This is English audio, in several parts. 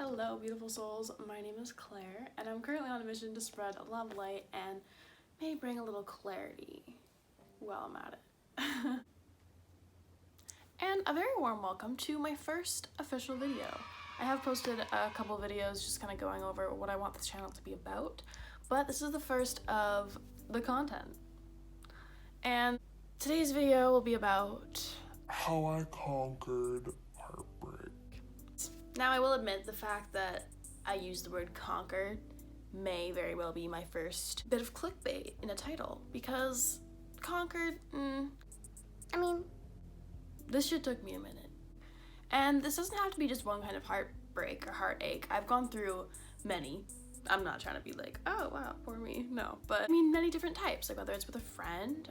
Hello, beautiful souls. My name is Claire, and I'm currently on a mission to spread love, light, and maybe bring a little clarity while I'm at it. And a very warm welcome to my first official video. I have posted a couple videos just kind of going over what I want this channel to be about, but this is the first of the content. And today's video will be about how I conquered heartbreak. Now, I will admit the fact that I use the word conquered may very well be my first bit of clickbait in a title, because conquered, this shit took me a minute. And this doesn't have to be just one kind of heartbreak or heartache. I've gone through many. I'm not trying to be like, oh wow, poor me, no. But many different types, like whether it's with a friend,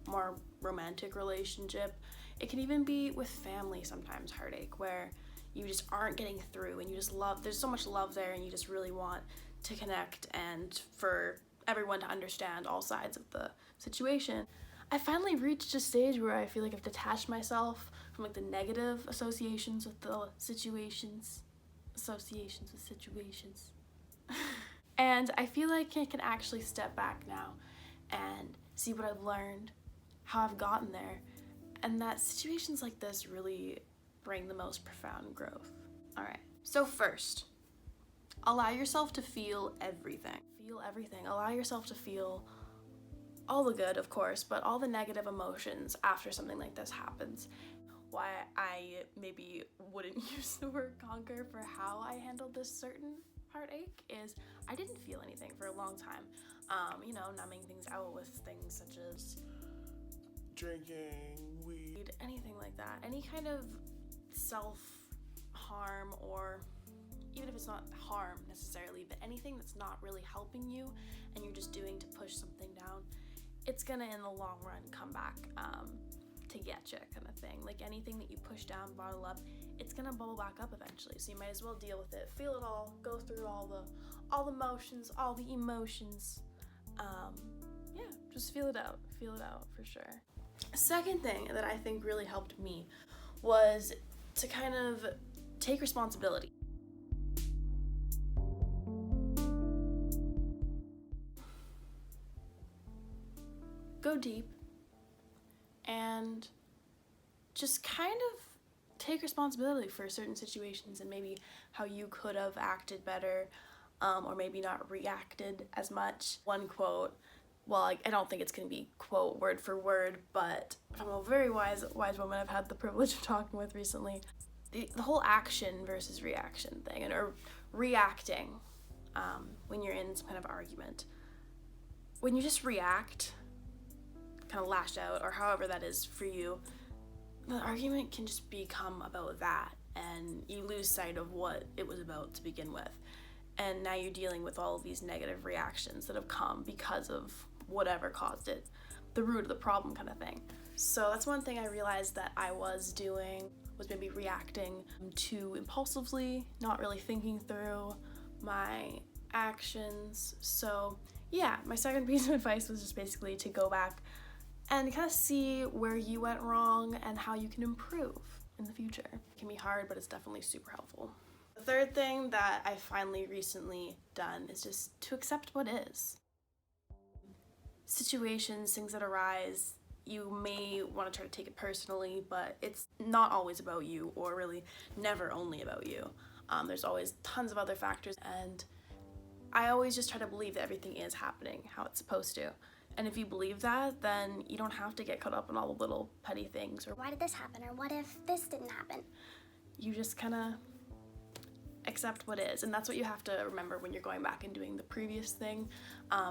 more romantic relationship. It can even be with family sometimes, heartache, where you just aren't getting through and you just love, there's so much love there and you just really want to connect and for everyone to understand all sides of the situation. I finally reached a stage where I feel like I've detached myself from like the negative associations with the situations. And I feel like I can actually step back now and see what I've learned, how I've gotten there, and that situations like this really bring the most profound growth. All right, so first, allow yourself to feel everything. Feel everything. Allow yourself to feel all the good, of course, but all the negative emotions after something like this happens. Why I maybe wouldn't use the word conquer for how I handled this certain heartache is I didn't feel anything for a long time. Numbing things out with things such as Drinking, weed, anything like that. Any kind of self-harm, or even if it's not harm necessarily, but anything that's not really helping you and you're just doing to push something down, it's gonna in the long run come back to get you, kind of thing. Like anything that you push down, bottle up, it's gonna bubble back up eventually, so you might as well deal with it, feel it all, go through all the motions, all the emotions. Yeah, just feel it out for sure. Second thing that I think really helped me was to kind of take responsibility. Go deep and just kind of take responsibility for certain situations and maybe how you could have acted better, or maybe not reacted as much. One quote, well, I don't think it's going to be quote word for word, but from a very wise woman I've had the privilege of talking with recently, the whole action versus reaction thing, or reacting when you're in some kind of argument. When you just react, kind of lash out, or however that is for you, the argument can just become about that, and you lose sight of what it was about to begin with. And now you're dealing with all of these negative reactions that have come because of whatever caused it, the root of the problem kind of thing. So that's one thing I realized that I was doing, was maybe reacting too impulsively, not really thinking through my actions. So yeah, my second piece of advice was just basically to go back and kind of see where you went wrong and how you can improve in the future. It can be hard, but it's definitely super helpful. The third thing that I finally recently done is just to accept what is. Situations, things that arise, you may want to try to take it personally, but it's not always about you, or really never only about you. There's always tons of other factors, and I always just try to believe that everything is happening how it's supposed to. And if you believe that, then you don't have to get caught up in all the little petty things, or why did this happen, or what if this didn't happen? You just kind of accept what is, and that's what you have to remember when you're going back and doing the previous thing,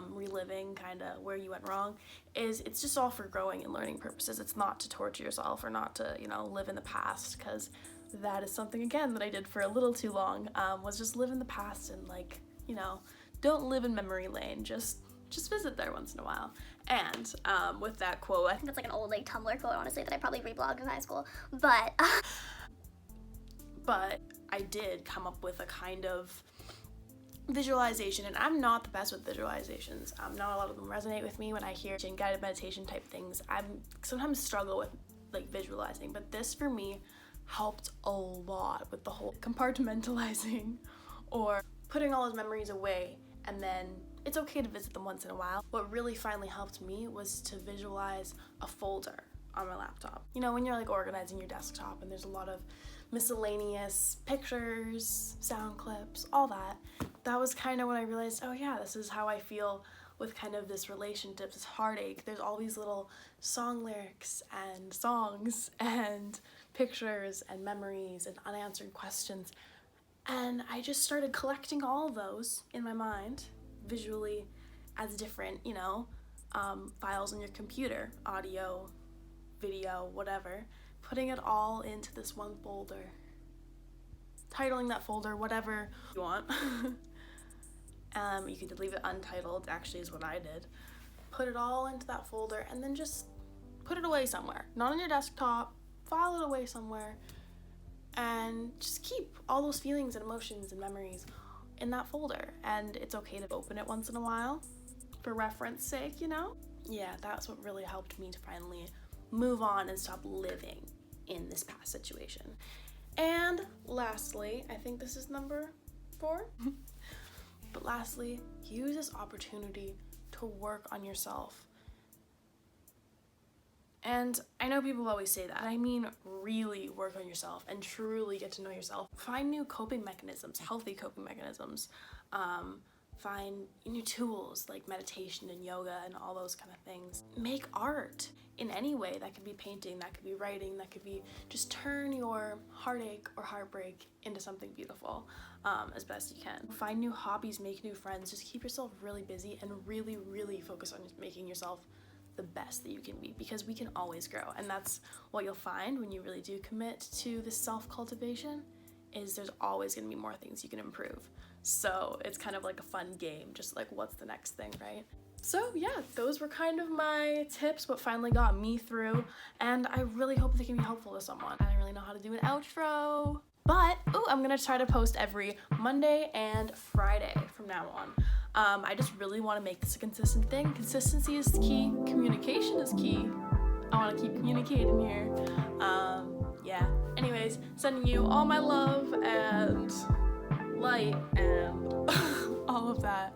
reliving kind of where you went wrong, is it's just all for growing and learning purposes. It's not to torture yourself or not to, live in the past, because that is something, again, that I did for a little too long, was just live in the past and don't live in memory lane, just visit there once in a while. And with that quote, I think That's like an old Tumblr quote, honestly, that I probably reblogged in high school, but I did come up with a kind of visualization, and I'm not the best with visualizations. Not a lot of them resonate with me when I hear guided meditation type things. I sometimes struggle with visualizing, but this for me helped a lot with the whole compartmentalizing or putting all those memories away, and then it's okay to visit them once in a while. What really finally helped me was to visualize a folder on my laptop. You know, when you're like organizing your desktop and there's a lot of miscellaneous pictures, sound clips, all that. That was kind of when I realized, oh yeah, this is how I feel with kind of this relationship, this heartache. There's all these little song lyrics and songs and pictures and memories and unanswered questions. And I just started collecting all of those in my mind, visually, as different, you know, files on your computer, audio, video, whatever, putting it all into this one folder, titling that folder whatever you want. You can leave it untitled, actually is what I did. Put it all into that folder and then just put it away somewhere, not on your desktop, file it away somewhere, and just keep all those feelings and emotions and memories in that folder. And it's okay to open it once in a while for reference sake, you know? Yeah, that's what really helped me to finally move on and stop living in this past situation. And lastly, I think this is number 4, but lastly, use this opportunity to work on yourself. And I know people always say that. I mean, really work on yourself and truly get to know yourself. Find new coping mechanisms, healthy coping mechanisms. Find new tools like meditation and yoga and all those kind of things. Make art in any way. That could be painting, that could be writing, that could be just turn your heartache or heartbreak into something beautiful as best you can. Find new hobbies, make new friends. Just keep yourself really busy and really, really focus on making yourself the best that you can be, because we can always grow. And that's what you'll find when you really do commit to this self-cultivation, is there's always going to be more things you can improve. So it's kind of like a fun game, just like what's the next thing, right? So yeah, those were kind of my tips, what finally got me through, and I really hope they can be helpful to someone. I don't really know how to do an outro, but I'm gonna try to post every Monday and Friday from now on. I just really want to make this a consistent thing. Consistency is key, communication is key. I want to keep communicating here. Yeah, anyways, sending you all my love and light and all of that.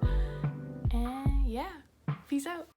And yeah, peace out.